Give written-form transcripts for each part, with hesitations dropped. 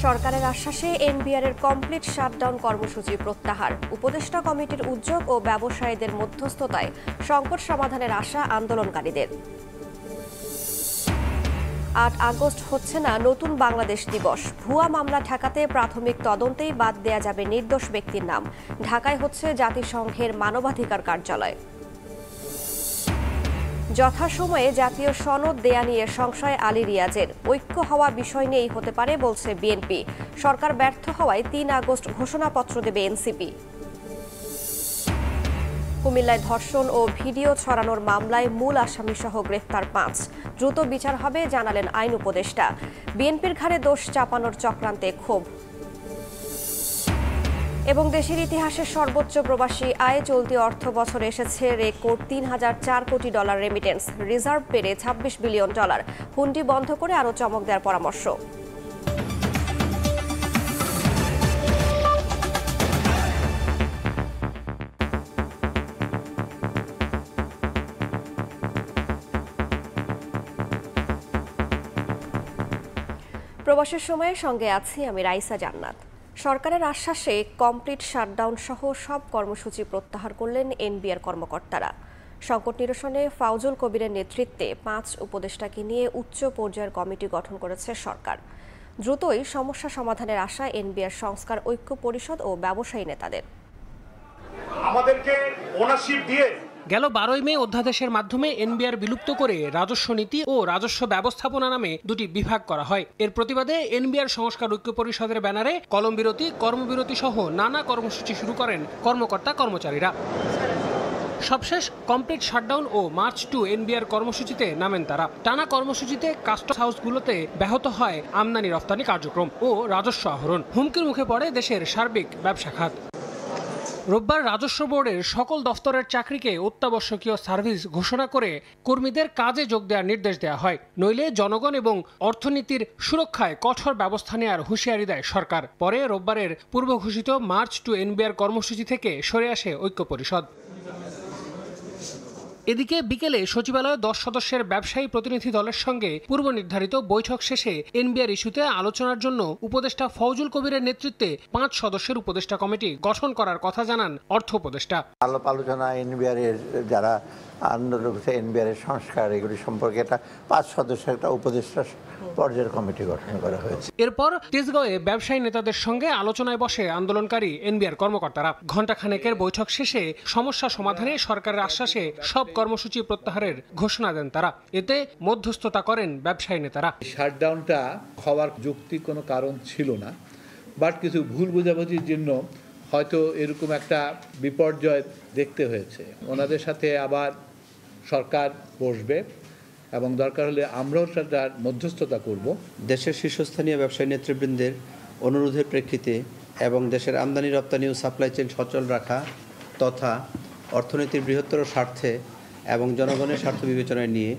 সরকারের আশ্বাসে এনবিআরের complete shutdown কর্মসূচি প্রত্যাহার। উপদেষ্টা কমিটির উদ্যোগ ও ব্যবসায়ীদের মধ্যস্থতায় সংকট সমাধানের আশা আন্দোলনকারীদের। ৮ আগস্ট হচ্ছে না নতুন বাংলাদেশ দিবস। ভুয়া মামলা ঠেকাতে প্রাথমিক তদন্তেই বাদ দেয়া যাবে নির্দোষ ব্যক্তির নাম। ঢাকায় হচ্ছে জাতিসংঘের মানবাধিকার কার্যালয়। যথাসময়ে জাতীয় সনদ দেয়া নিয়ে সংশয় আলী রিয়াজের। ঐক্য হওয়া বিষয় নিয়েই হতে পারে বলছে বিএনপি। সরকার ব্যর্থ হওয়ায় ৩ আগস্ট ঘোষণাপত্র দেবে এনসিপি। কুমিল্লায় ধর্ষণ ও ভিডিও ছড়ানোর মামলায় মূল আসামিসহ গ্রেফতার ৫। দ্রুত বিচার হবে জানালেন আইন উপদেষ্টা। বিএনপির ঘাড়ে দোষ চাপানোর চক্রান্তে ক্ষোভ। এবং দেশের ইতিহাসের সর্বোচ্চ প্রবাসী আয় চলতি অর্থ বছরে এসেছে রেকর্ড $৩,০০৪ কোটি রেমিটেন্স। রিজার্ভ বেড়ে $২৬ বিলিয়ন। হুন্ডি বন্ধ করে আরও চমক দেওয়ার পরামর্শ। প্রবাসের সময়ের সঙ্গে আছি আমি রাইসা জান্নাত। সরকারের আশ্বাসে কমপ্লিট শাটডাউন সহ সব কর্মসূচি প্রত্যাহার করলেন এনবিআর কর্মকর্তারা। সংকট নিরসনে ফাউজুল কবিরের নেতৃত্বে ৫ উপদেষ্টাকে নিয়ে উচ্চ পর্যায়ের কমিটি গঠন করেছে সরকার। দ্রুতই সমস্যা সমাধানের আশা এনবিআর সংস্কার ঐক্য পরিষদ ও ব্যবসায়ী নেতাদের। আমাদেরকে ওনারশিপ দিয়ে গেল 12 মে অধ্যাদেশের মাধ্যমে এনবিআর বিলুপ্ত করে রাজস্ব নীতি ও রাজস্ব ব্যবস্থাপনা নামে দুটি বিভাগ করা হয়। এর প্রতিবাদে এনবিআর সংস্কার ঐক্য পরিষদের ব্যানারে কলমবিরতি, কর্মবিরতি সহ নানা কর্মসূচি শুরু করেন কর্মকর্তা কর্মচারীরা। সবশেষ কমপ্লিট শাটডাউন ও মার্চ টু এনবিআর কর্মসূচিতে নামেন তারা। টানা কর্মসূচিতে কাস্টম হাউসগুলোতে ব্যাহত হয় আমদানি রফতানি কার্যক্রম ও রাজস্ব আহরণ। হুমকির মুখে পড়ে দেশের সার্বিক ব্যবসা খাত। রোববার রাজস্ব বোর্ডের সকল দফতরের চাকরিকে অত্যাবশ্যকীয় সার্ভিস ঘোষণা করে কর্মীদের কাজে যোগ দেওয়ার নির্দেশ দেওয়া হয়। নইলে জনগণ এবং অর্থনীতির সুরক্ষায় কঠোর ব্যবস্থা নেওয়ার হুঁশিয়ারি দেয় সরকার। পরে রোববারের পূর্ব ঘোষিত মার্চ টু এনবিআর কর্মসূচি থেকে সরে আসে ঐক্য পরিষদ। এদিকে বিকেলে সচিবালয়ে 10 সদস্যের ব্যবসায়ী প্রতিনিধি দলের সঙ্গে পূর্ব নির্ধারিত বৈঠক শেষে এনবিআর ইস্যুতে আলোচনার জন্য উপদেষ্টা ফৌজুল কবিরের নেতৃত্বে 5 সদস্যের উপদেষ্টা কমিটি গঠন করার কথা জানান অর্থ উপদেষ্টা। আলোচনা এনবিআর এর যারা আন্দোলন করছে এনবিআর এর সংস্কার এগুলি সম্পর্কে একটা 5 সদস্যের একটা উপদেষ্টা পর্যায়ের কমিটি গঠন করা হয়েছে। এরপর তেজগাঁওয়ে ব্যবসায়ী নেতাদের সঙ্গে আলোচনায় বসে আন্দোলনকারী এনবিআর কর্মকর্তারা। ঘণ্টাখানেকের বৈঠক শেষে সমস্যা সমাধানে সরকারের আশ্বাসে সব কর্মসূচি প্রত্যাহারের ঘোষণা দেন তারা। এতে মধ্যস্থতা করেন ব্যবসায়ী নেতারা। শাটডাউনটা হওয়ার যুক্তি কোনো কারণ ছিল না, বাট কিছু ভুল বোঝাবুঝির জন্য হয়তো এরকম একটা বিপর্যয় দেখতে হয়েছে। ওনাদের সাথে আবার সরকার বসবে এবং দরকার হলে আমরাও তার মধ্যস্থতা করব। দেশের শীর্ষস্থানীয় ব্যবসায়ী নেতৃবৃন্দের অনুরোধের প্রেক্ষিতে এবং দেশের আমদানি রপ্তানি ও সাপ্লাই চেইন সচল রাখা তথা অর্থনীতির বৃহত্তর স্বার্থে এবং জনগণের স্বার্থ বিবেচনায় নিয়ে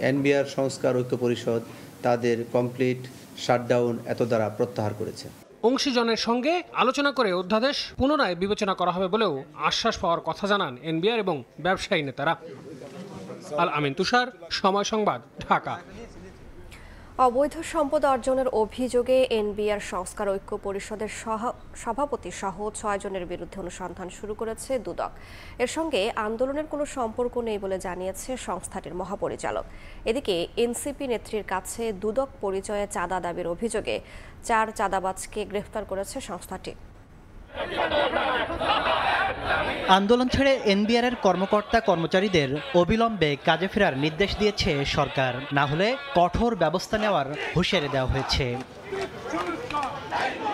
এনবিআর সংস্কার ঐক্য পরিষদ তাদের কমপ্লিট শাটডাউন এত দ্বারা প্রত্যাহার করেছে। অংশীজনের সঙ্গে আলোচনা করে অধ্যাদেশ পুনরায় বিবেচনা করা হবে বলেও আশ্বাস পাওয়ার কথা জানান এনবিআর এবং ব্যবসায়ী নেতারা। আল আমিন তুষার, সময় সংবাদ, ঢাকা। অবৈধ সম্পদ অর্জনের অভিযোগে এনবিআর সংস্কার ঐক্য পরিষদের সভাপতি সহ 6 জনের বিরুদ্ধে অনুসন্ধান শুরু করেছে দুদক। এর সঙ্গে আন্দোলনের কোনো সম্পর্ক নেই বলে জানিয়েছে সংস্থাটির মহাপরিচালক। এদিকে এনসিপি নেত্রীর কাছে দুদক পরিচয়ে চাঁদা দাবির অভিযোগে 4 চাঁদাবাজকে গ্রেফতার করেছে সংস্থাটি। আন্দোলন ছেড়ে এনবিআরের কর্মকর্তা কর্মচারীদের অবিলম্বে কাজে ফেরার নির্দেশ দিয়েছে সরকার, না হলে কঠোর ব্যবস্থা নেওয়ার হুঁশিয়ারি দেওয়া হয়েছে।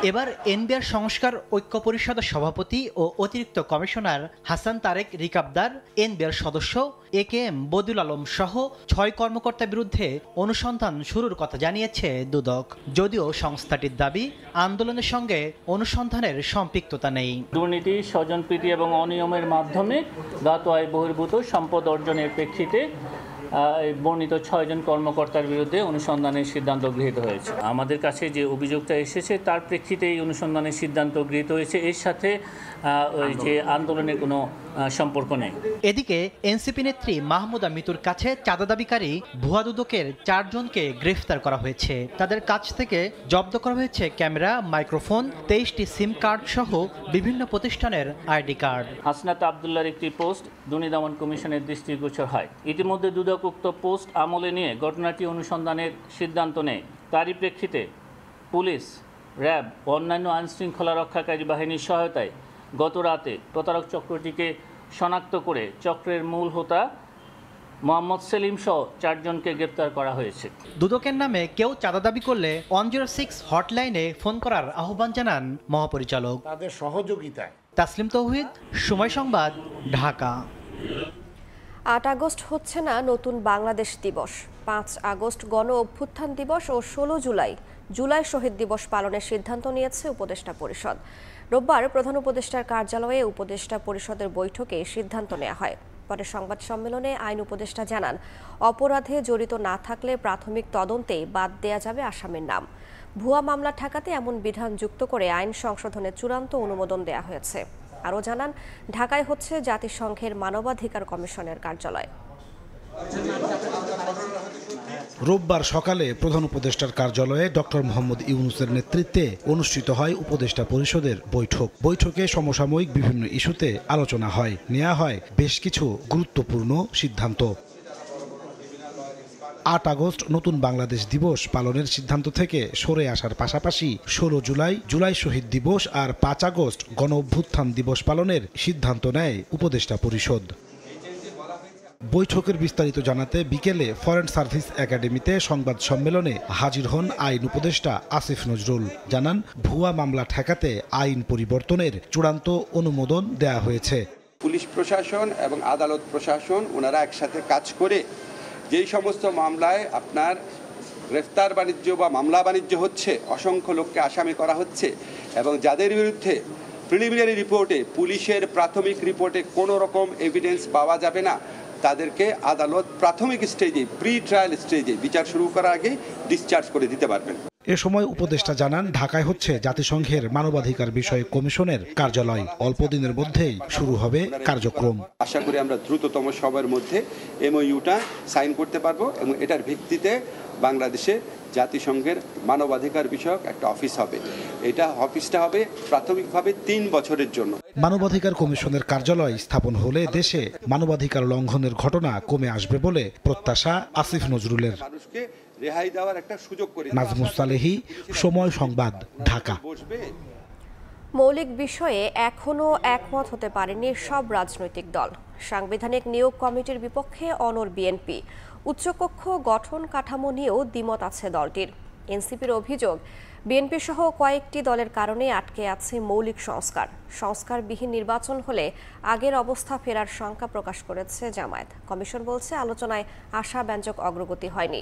এবার এনবিআর সংস্কার ঐক্য পরিষদের সভাপতি ও অতিরিক্ত কমিশনার হাসান তারেক রিকাবদার, এনবিআর সদস্য একেএম বদিউল আলম সহ 6 কর্মকর্তার বিরুদ্ধে অনুসন্ধান শুরুর কথা জানিয়েছে দুদক। যদিও সংস্থাটির দাবি আন্দোলনের সঙ্গে অনুসন্ধানের সম্পৃক্ততা নেই। দুর্নীতি, স্বজনপ্রীতি এবং অনিয়মের মাধ্যমে জ্ঞাত আয় বহির্ভূত সম্পদ অর্জনের প্রেক্ষিতে বর্ণিত 6 জন কর্মকর্তার বিরুদ্ধে অনুসন্ধানের সিদ্ধান্ত গৃহীত হয়েছে। আমাদের কাছে যে অভিযোগটা এসেছে তার প্রেক্ষিতে এই অনুসন্ধানের সিদ্ধান্ত গৃহীত হয়েছে, এর সাথে ওই যে আন্দোলনের কোনো সম্পর্ক নেই। এদিকে এনসিপি নেত্রী মাহমুদা মিতুর কাছে চাঁদা দাবিকারী ভুয়া দুদকের 4 জনকে গ্রেফতার করা হয়েছে। তাদের কাছ থেকে জব্দ করা হয়েছে ক্যামেরা, মাইক্রোফোন, 23টি সিম কার্ড সহ বিভিন্ন প্রতিষ্ঠানের আইডি কার্ড। হাসনাত আবদুল্লাহর একটি পোস্ট দুর্নীতি দমন কমিশনের দৃষ্টিগোচর হয়। ইতিমধ্যে দুদক উক্ত পোস্ট আমলে নিয়ে ঘটনাটি অনুসন্ধানের সিদ্ধান্ত নেয়। তারই প্রেক্ষিতে পুলিশ, র্যাব ও অন্যান্য আইনশৃঙ্খলা রক্ষাকারী বাহিনীর সহায়তায় গত রাতে প্রতারক চক্রটিকে শনাক্ত করে চক্রের মূল হোতা মোহাম্মদ সেলিম সহ 4 জনকে গ্রেপ্তার করা হয়েছে। দুদকের নামে কেউ চাঁদা দাবি করলে 106 হটলাইনে ফোন করার আহ্বান জানান মহাপরিচালক। তাদের সহযোগিতায়। তাসলিম তৌহিদ, সময় সংবাদ, ঢাকা। 8 আগস্ট হচ্ছে না নতুন বাংলাদেশ দিবস। 5 আগস্ট গণ অভ্যুত্থান দিবস ও 16 জুলাই শহীদ দিবস পালনের সিদ্ধান্ত নিয়েছে উপদেষ্টা পরিষদ। রোববার প্রধান উপদেষ্টার কার্যালয়ে উপদেষ্টা পরিষদের বৈঠকে সিদ্ধান্ত নেওয়া হয়। পরে সংবাদ সম্মেলনে আইন উপদেষ্টা জানান, অপরাধে জড়িত না থাকলে প্রাথমিক তদন্তে বাদ দেয়া যাবে আসামির নাম। ভুয়া মামলা ঠেকাতে এমন বিধান যুক্ত করে আইন সংশোধনের চূড়ান্ত অনুমোদন দেয়া হয়েছে। আরও জানান, ঢাকায় হচ্ছে জাতিসংঘের মানবাধিকার কমিশনের কার্যালয়। রোববার সকালে প্রধান উপদেষ্টার কার্যালয়ে ডক্টর মোহাম্মদ ইউনূসের নেতৃত্বে অনুষ্ঠিত হয় উপদেষ্টা পরিষদের বৈঠকে সমসাময়িক বিভিন্ন ইস্যুতে আলোচনা হয়, নেওয়া হয় বেশ কিছু গুরুত্বপূর্ণ সিদ্ধান্ত। 8 আগস্ট নতুন বাংলাদেশ দিবস পালনের সিদ্ধান্ত থেকে সরে আসার পাশাপাশি 16 জুলাই শহীদ দিবস আর 5 আগস্ট গণ অভ্যুত্থান দিবস পালনের সিদ্ধান্ত নেয় উপদেষ্টা পরিষদ। বৈঠকের বিস্তারিত জানাতে বিকেলে ফরেন সার্ভিস একাডেমিতে সংবাদ সম্মেলনে হাজির হন আইন উপদেষ্টা আসিফ নজরুল। জানান, ভুয়া মামলা ঠেকাতে আইন পরিবর্তনের চূড়ান্ত অনুমোদন দেয়া হয়েছে। পুলিশ প্রশাসন এবং আদালত প্রশাসন ওনারা একসাথে কাজ করে যেই সমস্ত মামলায় আপনার গ্রেফতার বাণিজ্য বা মামলা বাণিজ্য হচ্ছে, অসংখ্য লোককে আসামি করা হচ্ছে এবং যাদের বিরুদ্ধে প্রিলিমিনারি রিপোর্টে, পুলিশের প্রাথমিক রিপোর্টে কোনো রকম এভিডেন্স পাওয়া যাবে না, তাদেরকে আদালত প্রাথমিক স্টেজে, প্রি ট্রায়াল স্টেজে বিচার শুরু করার আগে ডিসচার্জ করে দিতে পারবেন। এ সময় উপদেষ্টা জানান, ঢাকায় হচ্ছে জাতিসংঘের মানবাধিকার বিষয়ক কমিশনের কার্যালয়। অল্প দিনের মধ্যেই শুরু হবে কার্যক্রম। আশা করি আমরা দ্রুততম সময়ের মধ্যে এমওইউটা সাইন করতে পারবো এবং এটার ভিত্তিতে বাংলাদেশে জাতিসংঘের মানবাধিকার বিষয়ক একটা অফিস হবে। এটা অফিসটা হবে প্রাথমিকভাবে 3 বছরের জন্য। মানবাধিকার কমিশনের কার্যালয় স্থাপন হলে দেশে মানবাধিকার লঙ্ঘনের ঘটনা কমে আসবে বলে প্রত্যাশা আসিফ নজরুলের। মানুষকে রেহাই দেওয়ার একটা সুযোগ করে। নাজমুস সালেহী, সময় সংবাদ, ঢাকা। মৌলিক বিষয়ে এখনও একমত হতে পারেনি সব রাজনৈতিক দল। সাংবিধানিক নিয়োগ কমিটির বিপক্ষে অনড় বিএনপি। উচ্চকক্ষ গঠন কাঠামো নিয়েও দ্বিমত আছে দলটির। এনসিপির অভিযোগ, বিএনপি সহ কয়েকটি দলের কারণে আটকে আছে মৌলিক সংস্কারবিহীন নির্বাচন হলে আগের অবস্থা ফেরার শঙ্কা প্রকাশ করেছে জামায়াত। কমিশন বলছে, আলোচনায় আশাব্যঞ্জক অগ্রগতি হয়নি।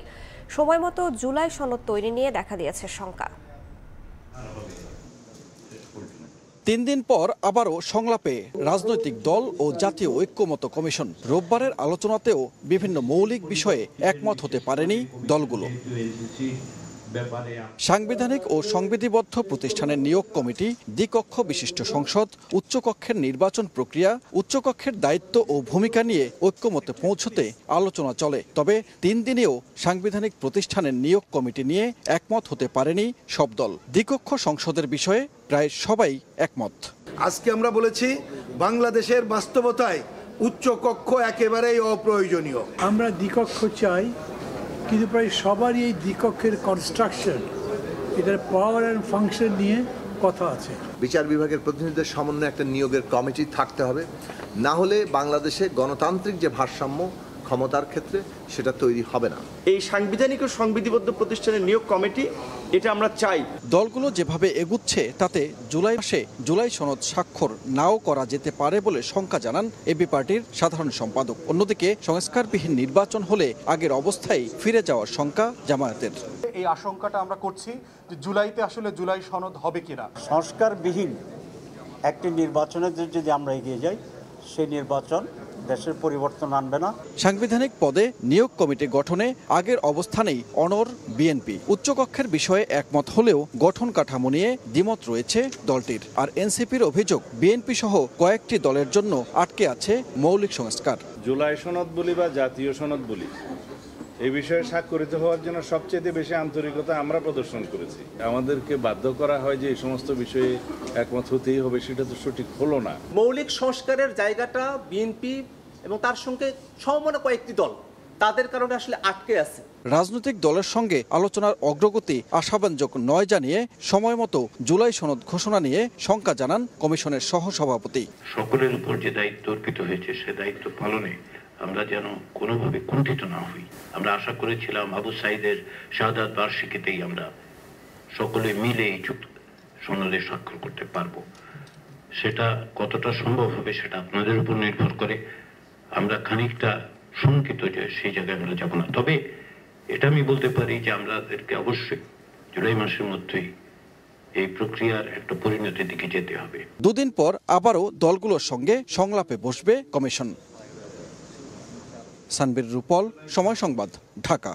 সময়মতো জুলাই সনদ তৈরি নিয়ে দেখা দিয়েছে শঙ্কা। 3 দিন পর আবারও সংলাপে রাজনৈতিক দল ও জাতীয় ঐক্যমত্য কমিশন। রোববারের আলোচনাতেও বিভিন্ন মৌলিক বিষয়ে একমত হতে পারেনি দলগুলো। সাংবিধানিক ও সংবিধিবদ্ধ প্রতিষ্ঠানের নিয়োগ কমিটি, দ্বিকক্ষ বিশিষ্ট সংসদ, উচ্চকক্ষের নির্বাচন প্রক্রিয়া, উচ্চকক্ষের দায়িত্ব ও ভূমিকা নিয়ে ঐক্যমতে পৌঁছতে আলোচনা চলে। তবে 3 দিনেও সাংবিধানিক প্রতিষ্ঠানের নিয়োগ কমিটি নিয়ে একমত হতে পারেনি সব দল। দ্বিকক্ষ সংসদের বিষয়ে প্রায় সবাই একমত। আজকে আমরা বলেছি, বাংলাদেশের বাস্তবতায় উচ্চকক্ষ একেবারেই অপ্রয়োজনীয়। আমরা দ্বিকক্ষ চাই, কিন্তু প্রায় সবারই এই দ্বিকক্ষের কনস্ট্রাকশন, এটার পাওয়ার অ্যান্ড ফাংশন নিয়ে কথা আছে। বিচার বিভাগের প্রতিনিধিদের সমন্বয়ে একটা নিয়োগের কমিটি থাকতে হবে, না হলে বাংলাদেশে গণতান্ত্রিক যে ভারসাম্য ক্ষমতার ক্ষেত্রে সেটা তৈরি হবে না। এই সাংবিধানিক ও সংবিধিবদ্ধ প্রতিষ্ঠানের নিয়োগ কমিটি, এটা আমরা চাই। দলগুলো যেভাবে এগুচ্ছে তাতে জুলাই মাসে জুলাই সনদ স্বাক্ষর নাও করা যেতে পারে বলে শঙ্কা জানান এবি পার্টির সাধারণ সম্পাদক। অন্যদিকে সংস্কারবিহীন নির্বাচন হলে আগের অবস্থায় ফিরে যাওয়ার শঙ্কা জামায়াতের। এই আশঙ্কাটা আমরা করছি যে জুলাইতে আসলে জুলাই সনদ হবে কিনা। সংস্কারবিহীন একটি নির্বাচনের যদি আমরা এগিয়ে যাই, সেই নির্বাচন দেশের পরিবর্তন আনবে না। সাংবিধানিক পদে নিয়োগ কমিটি গঠনে আগের অবস্থানেই অনড় বিএনপি। উচ্চকক্ষের বিষয়ে একমত হলেও গঠন কাঠামো নিয়ে দ্বিমত রয়েছে দলটির। আর এনসিপির অভিযোগ বিএনপি সহ কয়েকটি দলের জন্য আটকে আছে মৌলিক সংস্কার। জুলাই সনদ বলি বা জাতীয় সনদ বলি, এই বিষয়ে স্বাক্ষরিত হওয়ার জন্য সবচেয়ে বেশি আন্তরিকতা আমরা প্রদর্শন করেছি। আমাদেরকে বাধ্য করা হয় যে এই সমস্ত বিষয়ে একমত হতেই হবে, সেটা তো সঠিক হলো না। মৌলিক সংস্কারের জায়গাটা বিএনপি এবং তার সঙ্গে সমমনা কয়েকটি দল, তাদের কারণে আসলে আটকে আছে। রাজনৈতিক দলের সঙ্গে আলোচনার অগ্রগতি আশাব্যঞ্জক নয় জানিয়ে সময় মতো জুলাই সনদ ঘোষণা নিয়ে শঙ্কা জানান কমিশনের সহসভাপতি। সকলের উপর যে দায়িত্ব অর্পিত হয়েছে সে দায়িত্ব পালনে আমরা যেন কোনোভাবে কুণ্ঠিত না হই। আমরা আশা করেছিলাম আবু সাঈদের শাহাদাত বার্ষিকীতেই আমরা সকলে মিলে এই সনদে স্বাক্ষর করতে পারবো। সেটা কতটা সম্ভব হবে সেটা আপনাদের উপর নির্ভর করে। আমরা খানিকটা শঙ্কিত যে সেই জায়গায় আমরা যাব না। তবে এটা আমি বলতে পারি যে আমাদেরকে অবশ্যই জুলাই মাসের মধ্যেই এই প্রক্রিয়ার একটা পরিণতির দিকে যেতে হবে। দুদিন পর আবারও দলগুলোর সঙ্গে সংলাপে বসবে কমিশন। সানবীর রূপল, সময় সংবাদ, ঢাকা।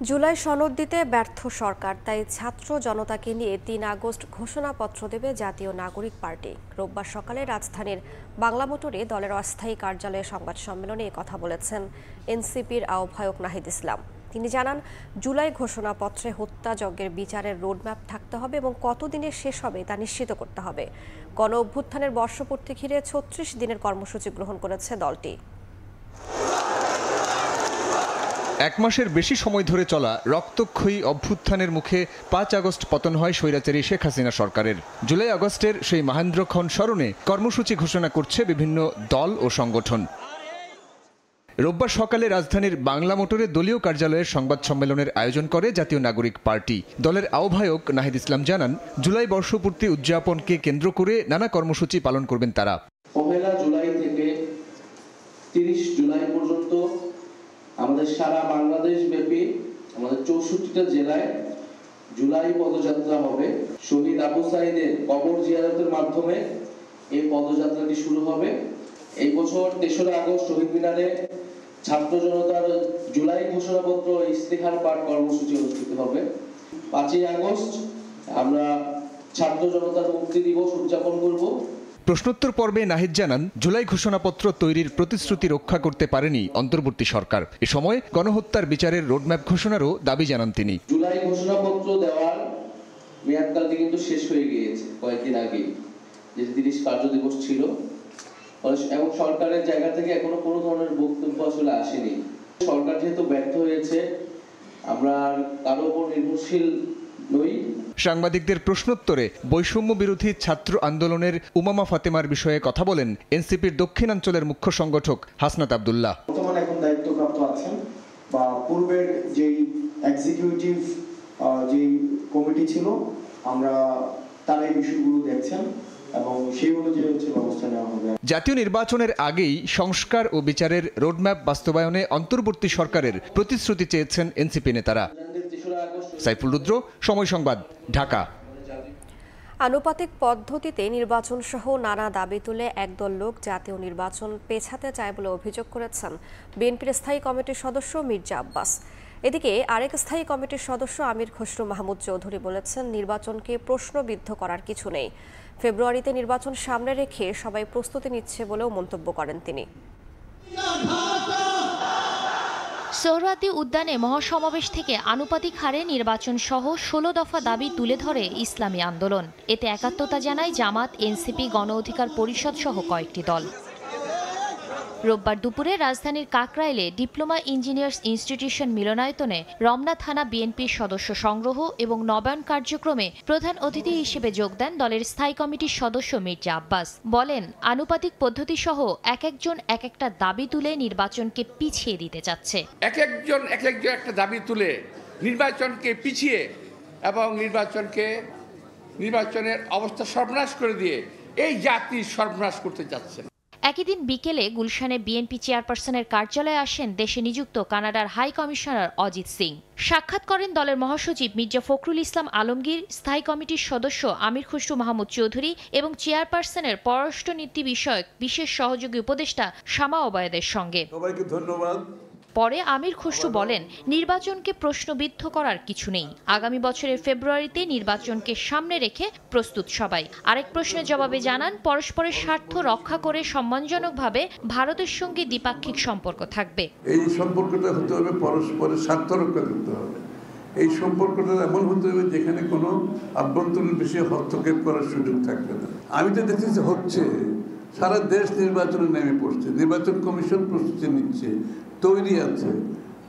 জুলাই সনদ দিতে ব্যর্থ সরকার, তাই ছাত্র জনতাকে নিয়ে ৩ আগস্ট ঘোষণাপত্র দেবে জাতীয় নাগরিক পার্টি। রোববার সকালে রাজধানীর বাংলা মোটরে দলের অস্থায়ী কার্যালয়ে সংবাদ সম্মেলনে কথা বলেছেন এনসিপির আহ্বায়ক নাহিদ ইসলাম। তিনি জানান, জুলাই ঘোষণাপত্রে হত্যাযজ্ঞের বিচারের রোডম্যাপ থাকতে হবে এবং কতদিনে শেষ হবে তা নিশ্চিত করতে হবে। গণ অভ্যুত্থানের বর্ষপূর্তি ঘিরে ৩৬ দিনের কর্মসূচি গ্রহণ করেছে দলটি। এক মাসের বেশি সময় ধরে চলা রক্তক্ষয়ী অভ্যুত্থানের মুখে ৫ আগস্ট পতন হয় স্বৈরাচারী শেখ হাসিনা সরকারের। জুলাই আগস্টের সেই মহেন্দ্রক্ষণ স্মরণে কর্মসূচি ঘোষণা করছে বিভিন্ন দল ও সংগঠন। রোববার সকালে রাজধানীর বাংলা মোটরে দলীয় কার্যালয়ের সংবাদ সম্মেলনের আয়োজন করে জাতীয় নাগরিক পার্টি। দলের আহ্বায়ক নাহিদ ইসলাম জানান, জুলাই বর্ষপূর্তি উদযাপনকে কেন্দ্র করে নানা কর্মসূচি পালন করবেন তারা। ১ জুলাই থেকে ৩০ জুলাই পর্যন্ত আমাদের সারা বাংলাদেশ ব্যাপী আমাদের ৬৪টা জেলায় জুলাই পদযাত্রা হবে। শহীদ আবু সাঈদের কবর জিয়ারতের মাধ্যমে এই পদযাত্রাটি শুরু হবে। এই বছর ৩রা আগস্ট শহীদ মিনারে ছাত্র জনতার জুলাই ঘোষণাপত্র ইস্তেহার পাঠ কর্মসূচি অনুষ্ঠিত হবে। ৫ই আগস্ট আমরা ছাত্র জনতার মুক্তি দিবস উদযাপন করব। প্রশ্নোত্তর পর্বে নাহিদ জানান, জুলাই ঘোষণাপত্র তৈরির প্রতিশ্রুতি রক্ষা করতে পারেনি অন্তর্বর্তী সরকার। এ সময় গণহত্যার বিচারের রোডম্যাপ ঘোষণারও দাবি জানান তিনি। জুলাই ঘোষণাপত্র দেওয়ার মেয়াদকালটি কিন্তু শেষ হয়ে গিয়েছে কয়েকদিন আগে, যে ৩০ কার্য দিবস ছিল, এবং সরকারের জায়গা থেকে এখনো কোনো ধরনের বক্তব্য আসলে আসেনি। সরকার যেহেতু ব্যর্থ হয়েছে, আমরা কারো উপর নির্ভরশীল নই। সাংবাদিকদের প্রশ্নোত্তরে বৈষম্য বিরোধী ছাত্র আন্দোলনের উমামা ফাতেমার বিষয়ে কথা বলেন এনসিপির দক্ষিণাঞ্চলের মুখ্য সংগঠক হাসনাত আব্দুল্লাহ। বর্তমানে এখন দায়িত্বপ্রাপ্ত আছেন বা পূর্বের যেই এক্সিকিউটিভ যেই কমিটি ছিল, আমরা তার এই বিষয়গুলো দেখছেন এবং সেই অনুযায়ী ব্যবস্থা নেওয়া হবে। জাতীয় নির্বাচনের আগেই সংস্কার ও বিচারের রোডম্যাপ বাস্তবায়নে অন্তর্বর্তী সরকারের প্রতিশ্রুতি চেয়েছেন এনসিপি নেতারা। সাইফুল রুদ্র, সময় সংবাদ, ঢাকা। আনুপাতিক পদ্ধতিতে নির্বাচন সহ নানা দাবি তুলে একদল লোক জাতীয় নির্বাচন পেছাতে চায় বলে অভিযোগ করেছেন বিএনপির স্থায়ী কমিটির সদস্য মির্জা আব্বাস। এদিকে আরেক স্থায়ী কমিটির সদস্য আমির খসরু মাহমুদ চৌধুরী বলেছেন, নির্বাচনকে প্রশ্নবিদ্ধ করার কিছু নেই। ফেব্রুয়ারিতে নির্বাচন সামনে রেখে সবাই প্রস্তুতি নিচ্ছে বলেও মন্তব্য করেন তিনি। সোহরাওয়ার্দী উদ্যানে মহাসমাবেশ থেকে আনুপাতিক হারে নির্বাচন সহ 16 দফা দাবি তুলে ধরে ইসলামী আন্দোলন। এতে একাত্মতা জানায় জামাত, এনসিপি, গণ অধিকার পরিষদ সহ কয়েকটি দল। রোববার দুপুরে রাজধানীর কাকরাইলে ডিপ্লোমা ইঞ্জিনিয়ার্স ইনস্টিটিউশন মিলনায়তনে রমনা থানা বিএনপির সদস্য সংগ্রহ এবং নবায়ন কার্যক্রমে প্রধান অতিথি হিসেবে যোগ দেন দলের স্থায়ী কমিটির সদস্য মির্জা আব্বাস। বলেন, আনুপাতিক পদ্ধতি সহ এক একজন এক একটা দাবি তুলে নির্বাচনকে পিছিয়ে দিতে চাচ্ছে। এক একজন একটা দাবি তুলে নির্বাচনকে পিছিয়ে এবং নির্বাচনের অবস্থা সর্বনাশ করে দিয়ে এই জাতির সর্বনাশ করতে যাচ্ছেন। একই দিন বিকেলে গুলশানে বিএনপি চেয়ারপারসনের কার্যালয়ে আসেন দেশে নিযুক্ত কানাডার হাই কমিশনার অজিত সিং। সাক্ষাৎ করেন দলের মহাসচিব মির্জা ফখরুল ইসলাম আলমগীর, স্থায়ী কমিটির সদস্য আমির খুসরু মাহমুদ চৌধুরী এবং চেয়ারপারসনের পররাষ্ট্রনীতি বিষয়ক বিশেষ সহযোগী উপদেষ্টা শামা ওবায়েদের সঙ্গে। সবাইকে ধন্যবাদ। পরে আমির খুসরু বলেন, নির্বাচনকে প্রশ্নবিদ্ধ করার কিছু নেই। আগামী বছরের ফেব্রুয়ারিতে নির্বাচনকে সামনে রেখে প্রস্তুত সবাই। আরেক প্রশ্নের জবাবে জানান, পরস্পরের স্বার্থ রক্ষা করে সম্মানজনকভাবে ভারতের সঙ্গে দ্বিপাক্ষিক সম্পর্ক থাকবে। এই সম্পর্কটা হতে হবে পরস্পরের স্বার্থ রক্ষা করতে হবে। এই সম্পর্কটা এমন হতে হবে যেখানে কোনো আভ্যন্তরীণ বিষয়ে হস্তক্ষেপ করার সুযোগ থাকবে না। আমি তো দেখতেছি হচ্ছে সারা দেশ নির্বাচনে নেমে পড়ছে, নির্বাচন কমিশন প্রস্তুতি নিচ্ছে, তৈরি আছে।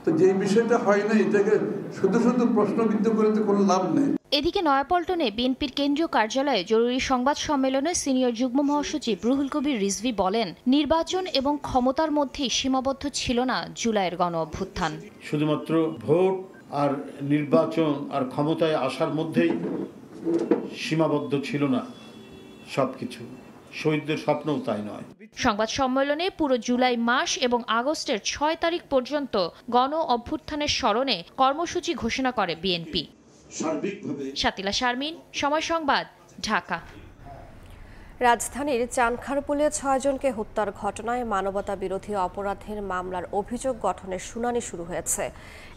তো যে বিষয়টা হয় না, এটাকে শুধু শুধু প্রশ্নবিদ্ধ করে তো কোনো লাভ নেই। এদিকে নয়াপল্টনে বিএনপির কেন্দ্রীয় কার্যালয়ে জরুরি সংবাদ সম্মেলনে সিনিয়র যুগ্ম মহাসচিব রুহুল কবির রিজভী বলেন, নির্বাচন এবং ক্ষমতার মধ্যেই সীমাবদ্ধ ছিল না জুলাইয়ের গণ অভ্যুত্থান। শুধুমাত্র ভোট আর নির্বাচন আর ক্ষমতায় আসার মধ্যেই সীমাবদ্ধ ছিল না সবকিছু, শহীদদের স্বপ্নও তাই নয়। সংবাদ সম্মেলনে পুরো জুলাই মাস এবং আগস্টের 6 তারিখ পর্যন্ত গণ অভ্যুত্থানের স্মরণে কর্মসূচি ঘোষণা করে বিএনপি। শাতিলা শারমিন, সময় সংবাদ, ঢাকা। রাজধানীর চানখারপুলে 6 জনকে হত্যার ঘটনায় মানবতা বিরোধী অপরাধের মামলার অভিযোগ গঠনের শুনানি শুরু হয়েছে।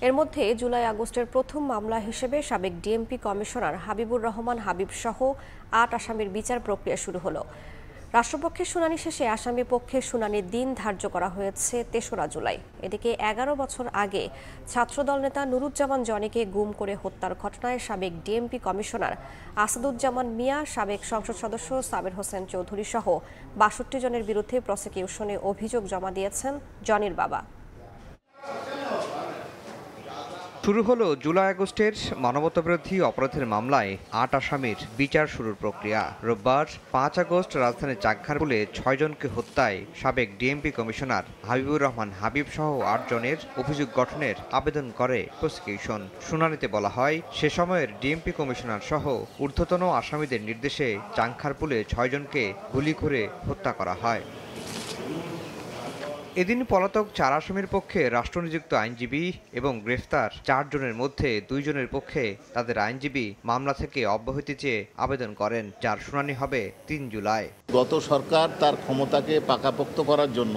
এর মধ্যে জুলাই আগস্টের প্রথম মামলা হিসেবে সাবেক ডিএমপি কমিশনার হাবিবুর রহমান হাবিব সহ 8 আসামির বিচার প্রক্রিয়া শুরু হলো। রাষ্ট্রপক্ষের শুনানি শেষে আসামি পক্ষের শুনানির দিন ধার্য করা হয়েছে 3রা জুলাই। এদিকে 11 বছর আগে ছাত্রদল নেতা নুরুজ্জামান জনিকে গুম করে হত্যার ঘটনায় সাবেক ডিএমপি কমিশনার আসাদুজ্জামান মিয়া, সাবেক সংসদ সদস্য সাবের হোসেন চৌধুরী সহ 62 জনের বিরুদ্ধে প্রসিকিউশনে অভিযোগ জমা দিয়েছেন জনির বাবা। শুরু হলো জুলাই আগস্টের মানবতাবিরোধী অপরাধের মামলায় 8 আসামির বিচার শুরুর প্রক্রিয়া। রোববার 5 আগস্ট রাজধানীর চানখারপুলে 6 জনকে হত্যায় সাবেক ডিএমপি কমিশনার হাবিবুর রহমান হাবিব সহ 8 জনের অভিযোগ গঠনের আবেদন করে প্রসিকিউশন। শুনানিতে বলা হয়, সে সময়ের ডিএমপি কমিশনার সহ ঊর্ধ্বতন আসামিদের নির্দেশে চানখারপুলে 6 জনকে গুলি করে হত্যা করা হয়। এদিন পলাতক 4 আসামির পক্ষে রাষ্ট্রনিযুক্ত আইনজীবী এবং গ্রেফতার 4 জনের মধ্যে 2 জনের পক্ষে তাদের আইনজীবী মামলা থেকে অব্যাহতি চেয়ে আবেদন করেন, যার শুনানি হবে 3 জুলাই। গত সরকার তার ক্ষমতাকে পাকাপোক্ত করার জন্য,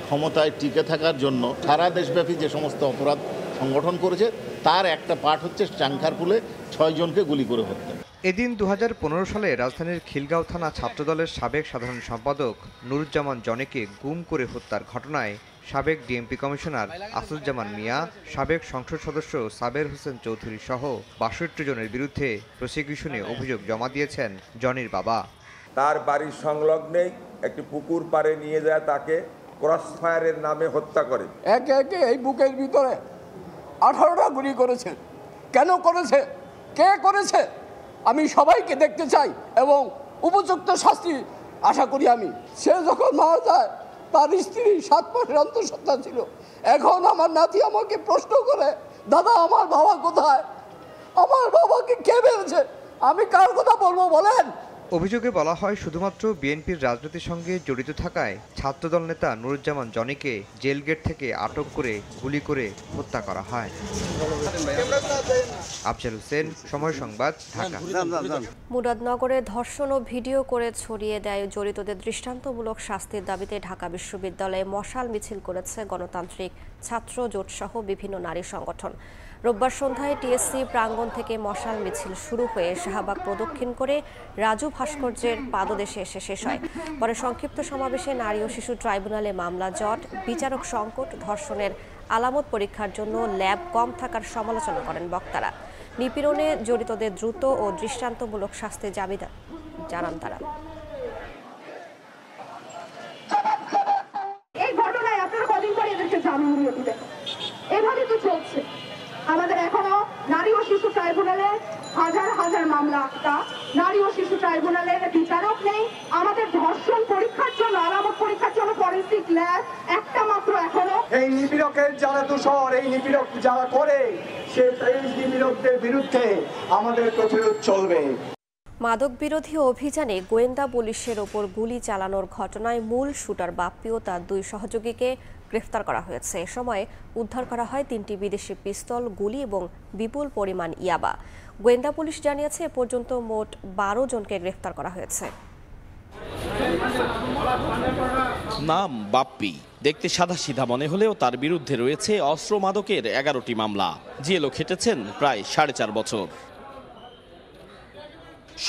ক্ষমতায় টিকে থাকার জন্য সারা দেশব্যাপী যে সমস্ত অপরাধ সংগঠন করেছে, তার একটা পার্ট হচ্ছে চানখারপুলে 6 জনকে গুলি করে হত্যা। এদিন 2015 সালে রাজধানীর খিলগাঁও থানা ছাত্রদলের সাবেক সাধারণ সম্পাদক নুরুজ্জামান জনিকে গুম করে হত্যার ঘটনায় সাবেক ডিএমপি কমিশনার আসাদুজ্জামান মিয়া, সাবেক সংসদ সদস্য সাবের হোসেন চৌধুরী সহ 62 জনের বিরুদ্ধে প্রসিকিউশনে অভিযোগ জমা দিয়েছেন জনির বাবা। তার বাড়ির সংলগ্নেই একটি পুকুর পাড়ে নিয়ে যায় তাকে ক্রসফায়ারের নামে হত্যা করে। একে একে এই বুকের ভিতরে 18টা গুলি করেছে। কেন করেছে, কে করেছে, আমি সবাইকে দেখতে চাই এবং উপযুক্ত শাস্তি আশা করি আমি। সে যখন মারা যায় তার স্ত্রী 7 মাসের অন্তঃসত্ত্বা ছিল। এখন আমার নাতি আমাকে প্রশ্ন করে, দাদা আমার বাবা কোথায়, আমার বাবাকে কে মেরেছে, আমি কার কথা বলবো বলেন। অভিযোগে বলা হয়, শুধুমাত্র বিএনপির রাজনীতির সঙ্গে জড়িত থাকায় ছাত্রদল নেতা নুরুজ্জামান জনিকে জেলগেট থেকে আটক করে গুলি করে হত্যা করা হয়। আফজাল হোসেন, সময় সংবাদ, ঢাকা। মুরাদনগরে ধর্ষণ ও ভিডিও করে ছড়িয়ে দেয় জড়িতদের দৃষ্টান্তমূলক শাস্তির দাবিতে ঢাকা বিশ্ববিদ্যালয়ে মশাল মিছিল করেছে গণতান্ত্রিক ছাত্র জোট সহ বিভিন্ন নারী সংগঠন। রোববার সন্ধ্যায় টিএসসি প্রাঙ্গণ থেকে মশাল মিছিল শুরু হয়ে শাহবাগ প্রদক্ষিণ করে রাজু ভাস্কর্যের পাদদেশে এসে শেষ হয়। পরে সংক্ষিপ্ত সমাবেশে নারী ও শিশু ট্রাইব্যুনালে মামলা জট, বিচারক সংকট, ধর্ষণের আলামত পরীক্ষার জন্য ল্যাব কম থাকার সমালোচনা করেন বক্তারা। নিপীড়নে জড়িতদের দ্রুত ও দৃষ্টান্তমূলক শাস্তির দাবি জানান তারা। এই ঘটনায় আপনারা কদিন পরে এদেরকে জামিন দিয়ে দিবেন, এভাবে তো চলছে। আমাদের এখনো নারী ও শিশু ট্রাইব্যুনালে হাজার হাজার মামলা আটকা, নারী ও শিশু ট্রাইব্যুনালের বিচারক নেই। আমাদের ধর্ষণ পরীক্ষার জন্য, আলামত পরীক্ষার জন্য ফরেনসিক ল্যাব একটা মাত্র এখনো। এই নিপীড়কের যারা দোষর, এই নিপীড়ক যারা করে, সে নিপীড়কদের বিরুদ্ধে আমাদের প্রতিরোধ চলবে। মাদক বিরোধী অভিযানে গোয়েন্দা পুলিশের ওপর গুলি চালানোর ঘটনায় মূল শুটার বাপ্পি ও তার 2 সহযোগীকে গ্রেফতার করা হয়েছে। এ সময় উদ্ধার করা হয় 3টি বিদেশি পিস্তল, গুলি এবং বিপুল পরিমাণ ইয়াবা। গোয়েন্দা পুলিশ জানিয়েছে এ পর্যন্ত মোট 12 জনকে গ্রেফতার করা হয়েছে। নাম বাপ্পি, দেখতে সাদাসিধা মনে হলেও তার বিরুদ্ধে রয়েছে অস্ত্র মাদকের 11টি মামলা। জেলও খেটেছেন প্রায় 4.5 বছর।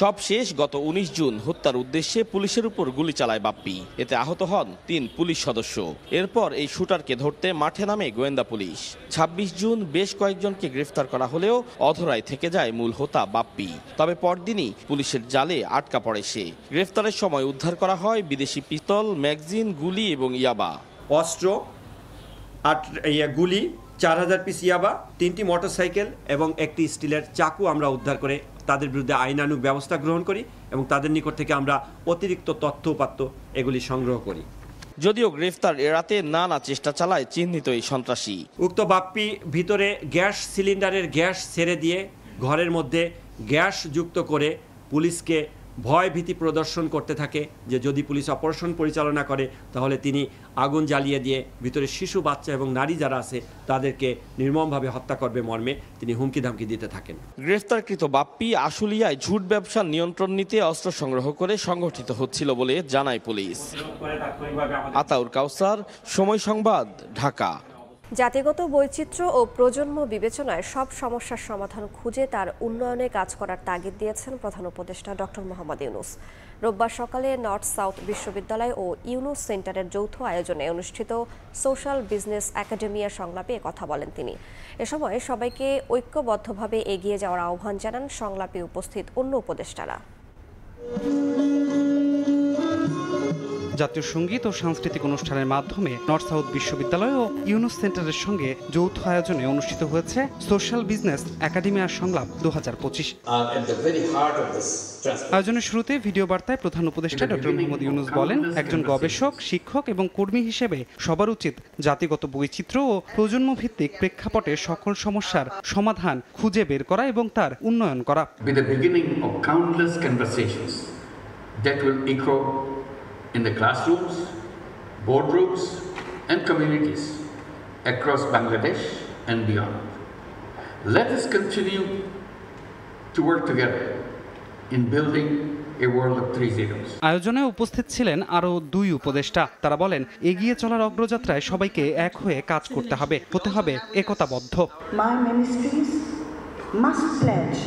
সব শেষ গত 19 জুন হত্যার উদ্দেশ্যে পুলিশের উপর গুলি চালায় বাপ্পি। এতে আহত হন 3 পুলিশ সদস্য। এরপর এই শুটারকে ধরতে মাঠে নামে গোয়েন্দা পুলিশ। 26 জুন বেশ কয়েকজনকে গ্রেফতার করা হলেও অধরায় থেকে যায় মূল হোতা বাপ্পি। তবে পরদিনই পুলিশের জালে আটকা পড়ে সে। গ্রেফতারের সময় উদ্ধার করা হয় বিদেশি পিস্তল, ম্যাগজিন, গুলি এবং ইয়াবা। অস্ত্র, গুলি, 4000 পিস ইয়াবা, 3টি মোটরসাইকেল এবং একটি স্টিলের চাকু আমরা উদ্ধার করে তাদের বিরুদ্ধে আইনানুগ ব্যবস্থা গ্রহণ করি এবং তাদের নিকট থেকে আমরা অতিরিক্ত তথ্য উপাত্ত এগুলি সংগ্রহ করি। যদিও গ্রেফতার এড়াতে নানা চেষ্টা চালায় চিহ্নিত এই সন্ত্রাসী। উক্ত বাপ্পি ভিতরে গ্যাস সিলিন্ডারের গ্যাস ছেড়ে দিয়ে ঘরের মধ্যে গ্যাস যুক্ত করে পুলিশকে ভয় ভীতি প্রদর্শন করতে থাকে যে যদি পুলিশ অপারেশন পরিচালনা করে তাহলে তিনি আগুন জ্বালিয়ে দিয়ে ভিতরে শিশু, বাচ্চা এবং নারী যারা আছে তাদেরকে নির্মমভাবে হত্যা করবে মর্মে তিনি হুমকি ধামকি দিতে থাকেন। গ্রেফতারকৃত বাপ্পি আশুলিয়ায় ঝুট ব্যবসার নিয়ন্ত্রণ নিতে অস্ত্র সংগ্রহ করে সংগঠিত হচ্ছিল বলে জানায় পুলিশ। আতাউর কাউসার, সময় সংবাদ, ঢাকা। জাতিগত বৈচিত্র্য ও প্রজন্ম বিবেচনায় সব সমস্যার সমাধান খুঁজে তার উন্নয়নে কাজ করার তাগিদ দিয়েছেন প্রধান উপদেষ্টা ডক্টর মোহাম্মদ ইউনূস। রোববার সকালে নর্থ সাউথ বিশ্ববিদ্যালয় ও ইউনূস সেন্টারের যৌথ আয়োজনে অনুষ্ঠিত সোশ্যাল বিজনেস একাডেমিয়া সংলাপে কথা বলেন তিনি। এ সময় সবাইকে ঐক্যবদ্ধভাবে এগিয়ে যাওয়ার আহ্বান জানান সংলাপে উপস্থিত অন্য উপদেষ্টারা। জাতীয় সঙ্গীত ও সাংস্কৃতিক অনুষ্ঠানের মাধ্যমে নর্থ সাউথ বিশ্ববিদ্যালয় ও ইউনূস সেন্টারের সঙ্গে যৌথ আয়োজনে অনুষ্ঠিত হয়েছে সোশ্যাল বিজনেস একাডেমিয়ার সংলাপ 2025। আয়োজনের শুরুতে ভিডিও বার্তায় প্রধান উপদেষ্টা ডক্টর মোহাম্মদ ইউনূস বলেন, একজন গবেষক, শিক্ষক এবং কর্মী হিসেবে সবার উচিত জাতিগত বৈচিত্র্য ও প্রজন্ম ভিত্তিক প্রেক্ষাপটে সকল সমস্যার সমাধান খুঁজে বের করা এবং তার উন্নয়ন করা। In the classrooms, boardrooms, and communities across Bangladesh and beyond. Let us continue to work together in building a world of 3 zeros. আয়োজনে উপস্থিত ছিলেন আরও 2 উপদেষ্টা। তারা বলেন, এগিয়ে চলার অগ্রযাত্রায় সবাইকে এক হয়ে কাজ করতে হবে, হতে হবে একতাবদ্ধ। My ministries must pledge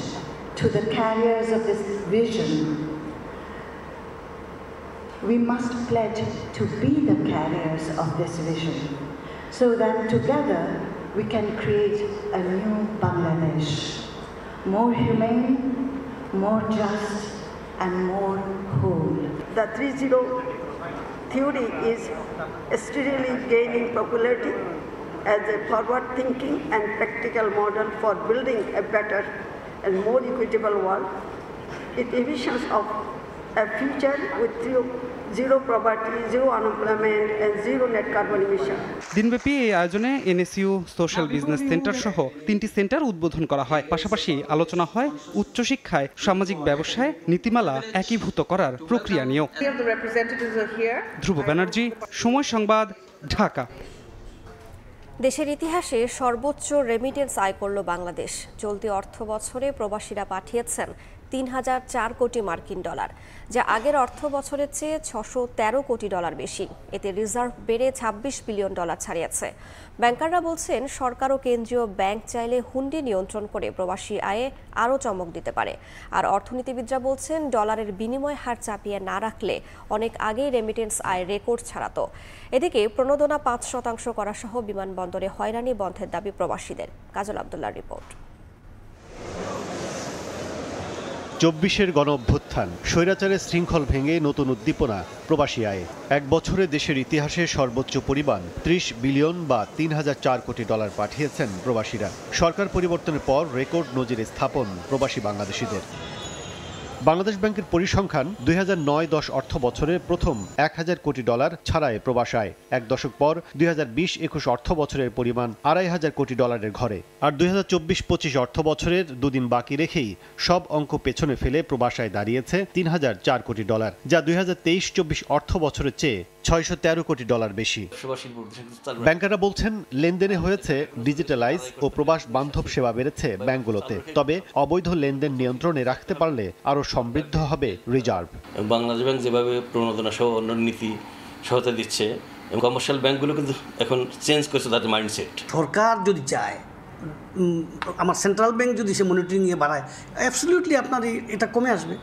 to the carriers of this vision. We must pledge to be the carriers of this vision so that together we can create a new Bangladesh, more humane, more just and more whole. The 3-0 theory is steadily gaining popularity as a forward-thinking and practical model for building a better and more equitable world. It envisions of a future with zero poverty, zero unemployment and zero net carbon emission. দিনব্যাপী এই আয়োজনে NSU, social business centre সহ 3টি centre উদ্বোধন করা হয়। পাশাপাশি আলোচনা হয় উচ্চশিক্ষায়, সামাজিক ব্যবসায় নীতিমালা একীভূত করার প্রক্রিয়া নিয়েও। ধ্রুব ব্যানার্জি, সময় সংবাদ, ঢাকা। দেশের ইতিহাসে সর্বোচ্চ রেমিটেন্স আয় করল বাংলাদেশ। চলতি অর্থ বছরে প্রবাসীরা পাঠিয়েছেন 3004 কোটি মার্কিন ডলার, যা আগের অর্থ বছরের চেয়ে 613 কোটি ডলার বেশি। এতে রিজার্ভ বেড়ে 26 বিলিয়ন ডলার ছাড়িয়েছে। ব্যাংকাররা বলছেন, সরকার ও কেন্দ্রীয় ব্যাংক চাইলে হুন্ডি নিয়ন্ত্রণ করে প্রবাসী আয়ে আরও চমক দিতে পারে। আর অর্থনীতিবিদরা বলছেন, ডলারের বিনিময় হার চাপিয়ে না রাখলে অনেক আগেই রেমিটেন্স আয় রেকর্ড ছাড়াতো। এদিকে প্রণোদনা 5% করা সহ বিমানবন্দরে হয়রানি বন্ধের দাবি প্রবাসীদের। কাজল আব্দুল্লাহর রিপোর্ট। 24-এর গণ-অভ্যুত্থান, স্বৈরাচারের শৃঙ্খল ভেঙে নতুন উদ্দীপনা প্রবাসী আয়ে। এক বছরে দেশের ইতিহাসে সর্বোচ্চ পরিমাণ 30 বিলিয়ন বা 3004 কোটি ডলার পাঠিয়েছেন প্রবাসীরা। সরকার পরিবর্তনের পর রেকর্ড নজির স্থাপন প্রবাসী বাংলাদেশিদের। বাংলাদেশ ব্যাংকের পরিসংখ্যান 2009-10 অর্থ বছরের প্রথম 1000 কোটি ডলার ছাড়ায় প্রবাস আয়। এক দশক পর 2020-21 অর্থ বছরের পরিমাণ 2500 কোটি ডলারের ঘরে। আর 2024-25 অর্থ বছরের দুদিন বাকি রেখেই সব অঙ্ক পেছনে ফেলে প্রবাস আয় দাঁড়িয়েছে 3004 কোটি ডলার, যা 2023-24 অর্থ বছরের চেয়ে 613 কোটি ডলার বেশি। ব্যাংকাররা বলছেন লেনদেনে হয়েছে ডিজিটালাইজ ও প্রবাস বান্ধব সেবা বেড়েছে ব্যাংকগুলোতে। তবে অবৈধ লেনদেন নিয়ন্ত্রণে রাখতে পারলে আরও সমৃদ্ধ হবে রিজার্ভ। বাংলাদেশ ব্যাংক যেভাবে প্রণোদনা সহ অন্য নীতি সহায়তা দিচ্ছে এবং কমার্শিয়াল ব্যাংকগুলো কিন্তু এখন চেঞ্জ করেছে তাদের মাইন্ডসেট। সরকার যদি চায়, আমার সেন্ট্রাল ব্যাংক যদি সে মনিটরিং নিয়ে বাড়ায়, অ্যাবসলিউটলি আপনার এটা কমে আসবে।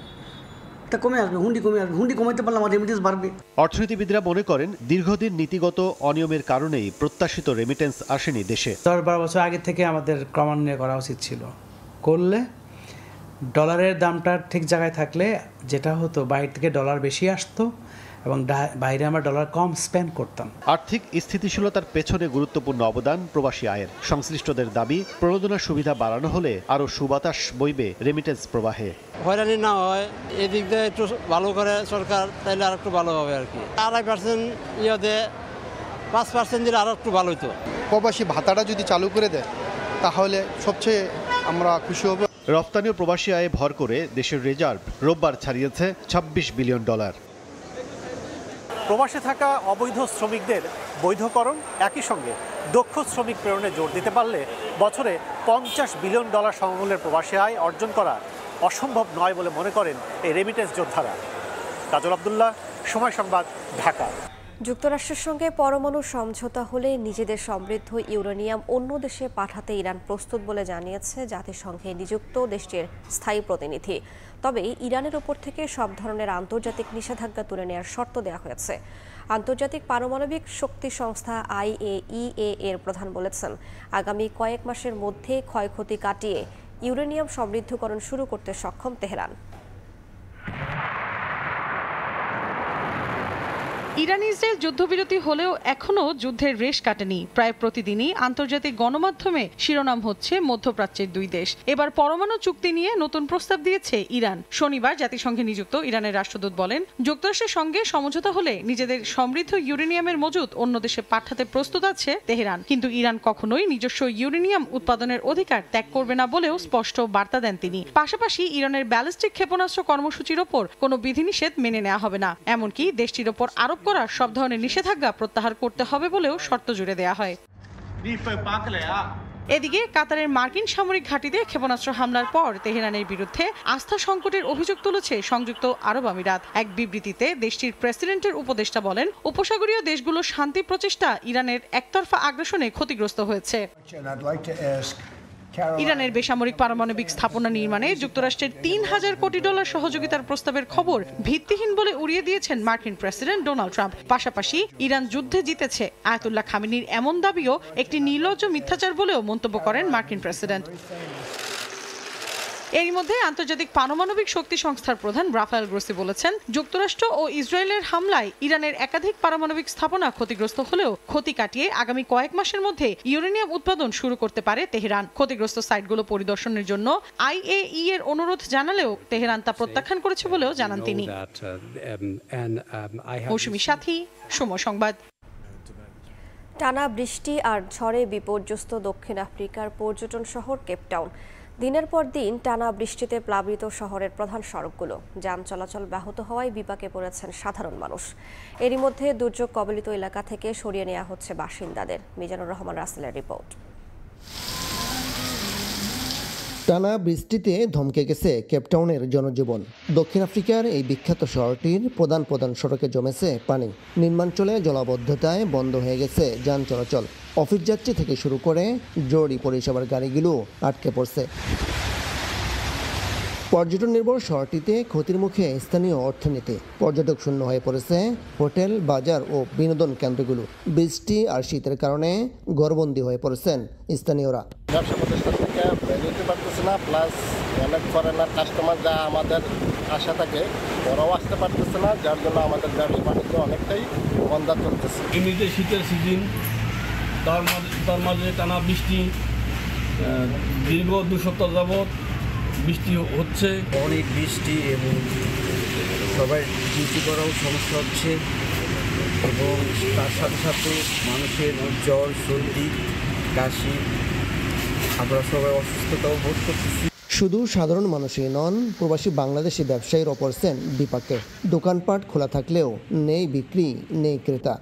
হুন্ডি কমাইতে পারলে আমার রেমিটেন্স বাড়বে। অর্থনীতিবিদরা মনে করেন দীর্ঘদিন নীতিগত অনিয়মের কারণেই প্রত্যাশিত রেমিটেন্স আসেনি দেশে। 10-12 বছর আগে থেকে আমাদের ক্রমান্বয়ে করা উচিত ছিল। করলে ডলারের দামটা ঠিক জায়গায় থাকলে যেটা হতো, বাইরে থেকে ডলার বেশি আসতো এবং বাইরে আমরা ডলার কম স্পেন্ড করতাম। আর্থিক স্থিতিশীলতার পেছনে গুরুত্বপূর্ণ অবদান প্রবাসী আয়ের। সংশ্লিষ্টদের দাবি, প্রণোদনা সুবিধা বাড়ানো হলে আরও সুবাতাস বইবে রেমিটেন্স প্রবাহে। হয়রানি না হয় এদিক দিয়ে একটু ভালো করে সরকার, তাইলে আর একটু ভালো হবে আর কি। 2.5% ইয়েতে 5% দিলে আরও একটু ভালো হতো। প্রবাসী ভাতাটা যদি চালু করে দেয় তাহলে সবচেয়ে আমরা খুশি হব। রপ্তানি ও প্রবাসী আয়ে ভর করে দেশের রিজার্ভ রোববার ছাড়িয়েছে 26 বিলিয়ন ডলার। প্রবাসে থাকা অবৈধ শ্রমিকদের বৈধকরণ, একই সঙ্গে দক্ষ শ্রমিক প্রেরণে জোর দিতে পারলে বছরে 50 বিলিয়ন ডলার সমমূল্যের প্রবাসী আয় অর্জন করা অসম্ভব নয় বলে মনে করেন এই রেমিটেন্স যোদ্ধারা। কাজল আব্দুল্লাহ, সময় সংবাদ, ঢাকা। যুক্তরাষ্ট্রের সঙ্গে পরমাণু সমঝোতা হলে নিজেদের সমৃদ্ধ ইউরেনিয়াম অন্য দেশে পাঠাতে ইরান প্রস্তুত বলে জানিয়েছে জাতিসংঘে নিযুক্ত দেশটির স্থায়ী প্রতিনিধি। তবে ইরানের ওপর থেকে সব ধরনের আন্তর্জাতিক নিষেধাজ্ঞা তুলে নেওয়ার শর্ত দেওয়া হয়েছে। আন্তর্জাতিক পারমাণবিক শক্তি সংস্থা IAEA এর প্রধান বলেছেন, আগামী কয়েক মাসের মধ্যে ক্ষয়ক্ষতি কাটিয়ে ইউরেনিয়াম সমৃদ্ধকরণ শুরু করতে সক্ষম তেহরান। ইরান ইসরায়েল যুদ্ধবিরতি হলেও এখনও যুদ্ধের রেশ কাটেনি। প্রায় প্রতিদিনই আন্তর্জাতিক গণমাধ্যমে শিরোনাম হচ্ছে মধ্যপ্রাচ্যের দুই দেশ এবার পরমাণু চুক্তি নিয়ে নতুন প্রস্তাব দিয়েছে ইরান। শনিবার জাতিসংঘে নিযুক্ত ইরানের রাষ্ট্রদূত বলেন, যুক্তরাষ্ট্রের সঙ্গে সমঝোতা হলে নিজেদের সমৃদ্ধ ইউরেনিয়ামের মজুত অন্য দেশে পাঠাতে প্রস্তুত আছে তেহরান, কিন্তু ইরান কখনোই নিজস্ব ইউরেনিয়াম উৎপাদনের অধিকার ত্যাগ করবে না বলেও স্পষ্ট বার্তা দেন তিনি। পাশাপাশি ইরানের ব্যালিস্টিক ক্ষেপণাস্ত্র কর্মসূচির ওপর কোনো বিধিনিষেধ মেনে নেওয়া হবে না, এমনকি দেশটির ওপর আরোপ করা সব ধরনের নিষেধাজ্ঞা প্রত্যাহার করতে হবে বলেও শর্ত জুড়ে দেওয়া হয়। এদিকে কাতারের মার্কিন সামরিক ঘাঁটিতে ক্ষেপণাস্ত্র হামলার পর তেহরানের বিরুদ্ধে আস্থা সংকটের অভিযোগ তুলেছে সংযুক্ত আরব আমিরাত। এক বিবৃতিতে দেশটির প্রেসিডেন্টের উপদেষ্টা বলেন, উপসাগরীয় দেশগুলোর শান্তি প্রচেষ্টা ইরানের একতরফা আগ্রাসনে ক্ষতিগ্রস্ত হয়েছে। ইরানের বেসামরিক পারমাণবিক স্থাপনা নির্মাণে যুক্তরাষ্ট্রের 3000 কোটি ডলার সহযোগিতার প্রস্তাবের খবর ভিত্তিহীন বলে উড়িয়ে দিয়েছেন মার্কিন প্রেসিডেন্ট ডোনাল্ড ট্রাম্প। পাশাপাশি ইরান যুদ্ধে জিতেছে আয়াতুল্লাহ খামেনির এমন দাবিও একটি নির্লজ্জ মিথ্যাচার বলেও মন্তব্য করেন মার্কিন প্রেসিডেন্ট। এরই মধ্যে আন্তর্জাতিক পারমাণবিক শক্তি সংস্থার প্রধান রাফায়েল গ্রোসি বলেছেন, যুক্তরাষ্ট্র ও ইসরায়েলের হামলায় ইরানের একাধিক পারমাণবিক স্থাপনা ক্ষতিগ্রস্ত হলেও ক্ষতি কাটিয়ে আগামী কয়েক মাসের মধ্যে ইউরেনিয়াম উৎপাদন শুরু করতে পারে তেহরান। ক্ষতিগ্রস্ত সাইটগুলো পরিদর্শনের জন্য IAEA এর অনুরোধ জানালেও তেহরান তা প্রত্যাখ্যান করেছে বলেও জানান তিনি। মৌসুমী সাথী, সময় সংবাদ। টানা বৃষ্টি আর ঝড়ে বিপর্যস্ত দক্ষিণ আফ্রিকার পর্যটন শহর কেপটাউন। দিনের পর দিন টানা বৃষ্টিতে প্লাবিত শহরের প্রধান সড়কগুলো, যান চলাচল ব্যাহত হওয়ায় বিপাকে পড়েছেন সাধারণ মানুষ। এরই মধ্যে দুর্যোগ কবলিত এলাকা থেকে সরিয়ে নেওয়া হচ্ছে বাসিন্দাদের। মিজানুর রহমান রাসেলের রিপোর্ট। টানা বৃষ্টিতে থমকে গেছে কেপটাউনের জনজীবন। দক্ষিণ আফ্রিকার এই বিখ্যাত শহরটির প্রধান সড়কে জমেছে পানি। নির্মাঞ্চলে জলাবদ্ধতায় বন্ধ হয়ে গেছে যান চলাচল। অফিস যাত্রী থেকে শুরু করে জরুরি পরিষেবার গাড়িগুলো আটকে পড়ছে। পর্যটন নির্ভর শহরটিতে ক্ষতির মুখে স্থানীয় অর্থনীতি। পর্যটক শূন্য হয়ে পড়েছে হোটেল, বাজার ও বিনোদন কেন্দ্রগুলো। বৃষ্টি আর শীতের কারণে ঘরবন্দি হয়ে পড়েছেন স্থানীয়রা। ব্যবসা প্রতিষ্ঠান থেকে বেরোতে পারতেছে না, প্লাস অনেক ফরেনার কাস্টমার যা আমাদের আশা থাকে ওরাও আসতে পারতেছে না, যার জন্য আমাদের ব্যবসা বাণিজ্য অনেকটাই মন্দা চলতেছে। এমনিতে শীতের সিজন, তার মাঝে টানা বৃষ্টি, দীর্ঘ 2 সপ্তাহ যাবৎ বৃষ্টি হচ্ছে, অনেক বৃষ্টি এবং সবাই ডিউটি করাও সমস্যা হচ্ছে এবং তার সাথে সাথে মানুষের জ্বর, সর্দি, কাশি, আমরা সবাই অসুস্থতাও বোধ করতেছি। শুধু সাধারণ মানুষই নন, প্রবাসী বাংলাদেশি ব্যবসায়ীর পড়ছেন বিপাকে। দোকানপাট খোলা থাকলেও নেই বিক্রি, নেই ক্রেতা।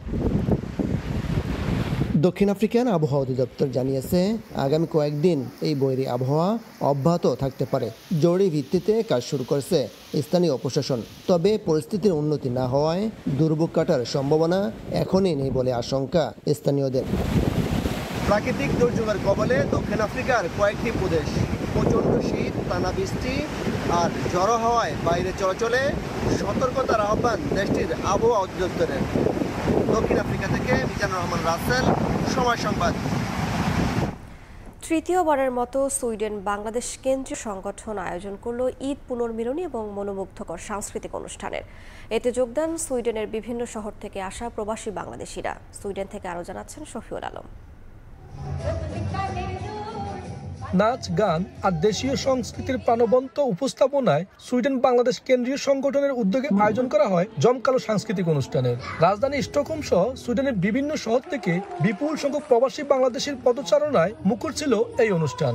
দক্ষিণ আফ্রিকান আবহাওয়া অধিদপ্তর জানিয়েছে আগামী কয়েকদিন এই বৈরী আবহাওয়া অব্যাহত থাকতে পারে। জরুরি ভিত্তিতে কাজ শুরু করেছে স্থানীয় প্রশাসন। তবে পরিস্থিতির উন্নতি না হওয়ায় দুর্ভোগ কাটার সম্ভাবনা এখনই নেই বলে আশঙ্কা স্থানীয়দের। প্রাকৃতিক দুর্যোগের কবলে দক্ষিণ আফ্রিকার কয়েকটি প্রদেশ। প্রচণ্ড শীত, টানা বৃষ্টি আর ঝড়ো হওয়ায় বাইরে চলাচলে সতর্কতার আহ্বান দেশটির আবহাওয়া অধিদপ্তরের। দক্ষিণ আফ্রিকা থেকে মিজানুর রহমান রাসেল, সময় সংবাদ। তৃতীয়বারের মতো সুইডেন বাংলাদেশ কেন্দ্রীয় সংগঠন আয়োজন করল ঈদ পুনর্মিলনী এবং মনোমুগ্ধকর সাংস্কৃতিক অনুষ্ঠানের। এতে যোগ দেন সুইডেনের বিভিন্ন শহর থেকে আসা প্রবাসী বাংলাদেশিরা। সুইডেন থেকে আরও জানাচ্ছেন শফিউল আলম। নাচ, গান আর দেশীয় সংস্কৃতির প্রাণবন্ত উপস্থাপনায় সুইডেন বাংলাদেশ কেন্দ্রীয় সংগঠনের উদ্যোগে আয়োজন করা হয় জমকালো সাংস্কৃতিক অনুষ্ঠানের। রাজধানী স্টকহোম সহ সুইডেনের বিভিন্ন শহর থেকে বিপুল সংখ্যক প্রবাসী বাংলাদেশের পদচারণায় মুখর ছিল এই অনুষ্ঠান।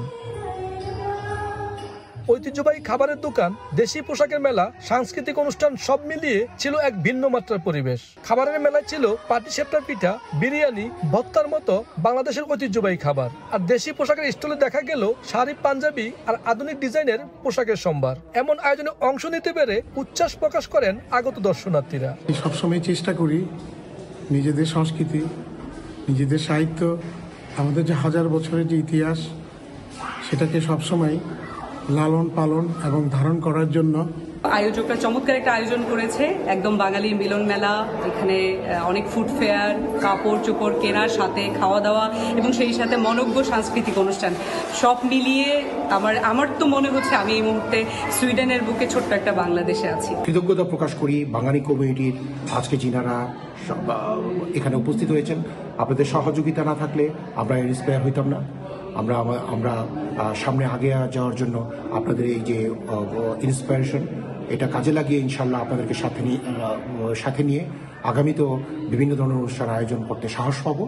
ঐতিহ্যবাহী খাবারের দোকান, দেশি পোশাকের মেলা, সাংস্কৃতিক অনুষ্ঠান সব মিলিয়ে ছিল এক ভিন্ন মাত্রার পরিবেশ। খাবারের মেলায় ছিল পাটিসাপটার পিঠা, বিরিয়ানি, ভর্তার মতো বাংলাদেশের ঐতিহ্যবাহী খাবার। আর দেশি পোশাকের স্টলে দেখা গেল শাড়ি, পাঞ্জাবি আর আধুনিক ডিজাইনের পোশাকের সম্ভার। এমন আয়োজনে অংশ নিতে পেরে উচ্ছ্বাস প্রকাশ করেন আগত দর্শনার্থীরা। সবসময় চেষ্টা করি নিজেদের সংস্কৃতি, নিজেদের সাহিত্য, আমাদের যে হাজার বছরের যে ইতিহাস, সেটাকে সবসময় লালন পালন এবং ধারণ করার জন্য আয়োজকরা চমৎকার একটা আয়োজন করেছে। একদম বাঙালির মিলন মেলা, এখানে অনেক ফুড ফেয়ার, কাপড় চোপড় কেনার সাথে খাওয়া দাওয়া এবং সেই সাথে মনোজ্ঞ সাংস্কৃতিক অনুষ্ঠান সব মিলিয়ে আমার তো মনে হচ্ছে আমি এই মুহূর্তে সুইডেনের বুকে ছোট্ট একটা বাংলাদেশে আছি। কৃতজ্ঞতা প্রকাশ করি বাঙালি কমিউনিটির আজকে যিনারা এখানে উপস্থিত হয়েছেন। আপনাদের সহযোগিতা না থাকলে আমরা ইন্সপায়ার হইতাম না। আমরা সামনে আগে যাওয়ার জন্য আপনাদের এই যে ইন্সপায়ারেশন, এটা কাজে লাগিয়ে ইনশাল্লাহ আপনাদেরকে সাথে নিয়ে আগামীতেও বিভিন্ন ধরনের অনুষ্ঠান আয়োজন করতে সাহস পাবো।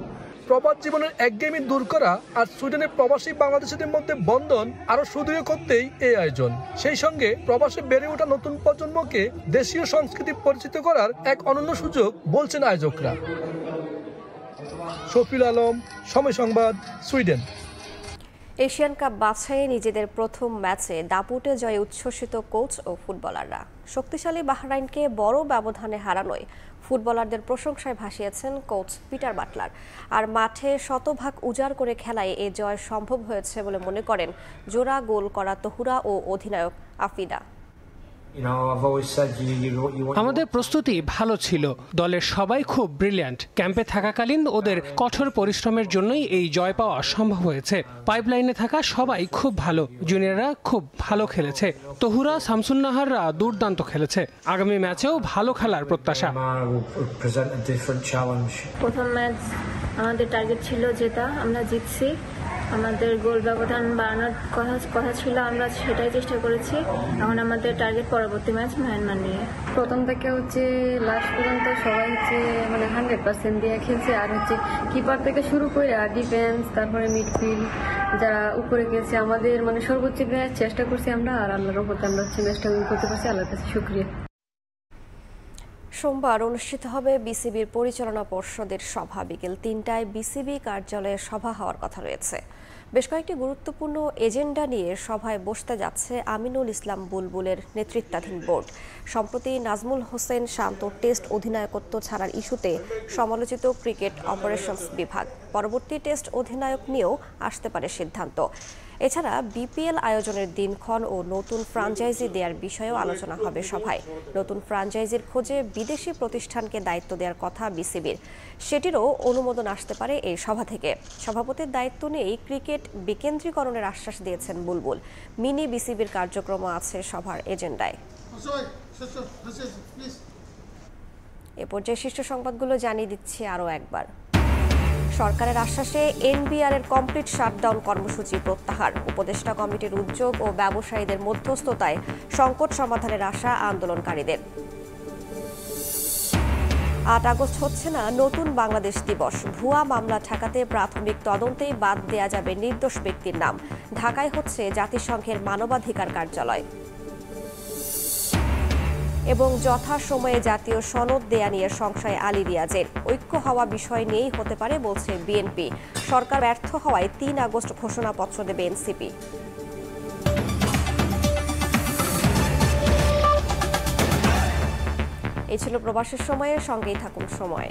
প্রবাস জীবনের একঘেয়েমি দূর করা আর সুইডেনের প্রবাসী বাংলাদেশিদের মধ্যে বন্ধন আরো সুদৃঢ় করতেই এই আয়োজন। সেই সঙ্গে প্রবাসে বেড়ে ওঠা নতুন প্রজন্মকে দেশীয় সংস্কৃতি পরিচিত করার এক অনন্য সুযোগ বলছেন আয়োজকরা। শফিউল আলম, সময় সংবাদ, সুইডেন। এশিয়ান কাপ বাছাইয়ে নিজেদের প্রথম ম্যাচে দাপুটে জয়ে উচ্ছ্বসিত কোচ ও ফুটবলাররা। শক্তিশালী বাহরাইনকে বড় ব্যবধানে হারানোয় ফুটবলারদের প্রশংসায় ভাসিয়েছেন কোচ পিটার বাটলার। আর মাঠে শতভাগ উজাড় করে খেলায় এ জয় সম্ভব হয়েছে বলে মনে করেন জোড়া গোল করা তহুরা ও অধিনায়ক আফিদা। আমাদের প্রস্তুতি ভালো ছিল, দলের সবাই খুব ব্রিলিয়ান্ট। ক্যাম্পে থাকাকালীন ওদের কঠোর পরিশ্রমের জন্যই এই জয় পাওয়া সম্ভব হয়েছে। পাইপলাইনে থাকা সবাই খুব ভালো, জুনিয়ররা খুব ভালো খেলেছে, তহুরা, শামসুন্নাহাররা দুর্দান্ত খেলেছে। আগামী ম্যাচেও ভালো খেলার প্রত্যাশা। প্রথম ম্যাচ আমাদের টার্গেট ছিল জেতা, আমরা জিতছি। আমাদের গোল ব্যবধান বাড়ানোর কথা ছিল, আমরা সেটাই চেষ্টা করেছি। এখন আমাদের টার্গেট পরবর্তী ম্যাচ মায়ানমার নিয়ে। প্রথম থেকে লাস্ট পর্যন্ত সবাই মানে 100% দিয়ে খেলছে। আর কিপার থেকে শুরু করে ডিফেন্স, তারপরে মিডফিল্ড যারা উপরে গেছে, আমাদের মানে সর্বোচ্চ চেষ্টা করছি আমরা। আর আল্লাহর রহমতে আমরা ম্যাচটা উইন করতে পারছি, আল্লাহর কাছে শুকরিয়া। সোমবার অনুষ্ঠিত হবে বিসিবির পরিচালনা পর্ষদের সভা। বিকেল 3টায় বিসিবি কার্যালয়ে সভা হওয়ার কথা রয়েছে। বেশ কয়েকটি গুরুত্বপূর্ণ এজেন্ডা নিয়ে সভায় বসতে যাচ্ছে আমিনুল ইসলাম বুলবুলের নেতৃত্বাধীন বোর্ড। সম্প্রতি নাজমুল হোসেন শান্ত টেস্ট অধিনায়কত্ব ছাড়ার ইস্যুতে সমালোচিত ক্রিকেট অপারেশনস বিভাগ। পরবর্তী টেস্ট অধিনায়ক নিয়েও আসতে পারে সিদ্ধান্ত। এছাড়া বিপিএল আয়োজনের দিনক্ষণ ও নতুন ফ্রাঞ্চাইজি দেওয়ার বিষয়েও আলোচনা হবে সভায়। নতুন ফ্রাঞ্চাইজির খোঁজে বিদেশি প্রতিষ্ঠানকে দায়িত্ব দেওয়ার কথা বিসিবির, সেটিরও অনুমোদন আসতে পারে এই সভা থেকে। সভাপতির দায়িত্ব নিয়েই ক্রিকেট বিকেন্দ্রীকরণের আশ্বাস দিয়েছেন বুলবুল। মিনি বিসিবির কার্যক্রমও আছে সভার এজেন্ডায়। এ পর্যায়ে শীর্ষ সংবাদগুলো জানিয়ে দিচ্ছি আরও একবার। সরকারের আশ্বাসে এনবিআর এর কমপ্লিট শাটডাউন কর্মসূচি প্রত্যাহার। উপদেষ্টা কমিটির উদ্যোগ ও ব্যবসায়ীদের মধ্যস্থতায় সংকট সমাধানের আশা আন্দোলনকারীদের। 8 আগস্ট হচ্ছে না নতুন বাংলাদেশ দিবস। ভুয়া মামলা ঠেকাতে প্রাথমিক তদন্তেই বাদ দেয়া যাবে নির্দোষ ব্যক্তির নাম। ঢাকায় হচ্ছে জাতিসংঘের মানবাধিকার কার্যালয়। এবং যথাসময়ে জাতীয় সনদ দেয়া নিয়ে সংশয় আলী রিয়াজের। ঐক্য হওয়া বিষয় নিয়েই হতে পারে বলছে বিএনপি। সরকার ব্যর্থ হওয়ায় 3 আগস্ট ঘোষণাপত্র দেবে এনসিপি। এই ছিল প্রবাসের সময়ের সঙ্গেই থাকুন সময়।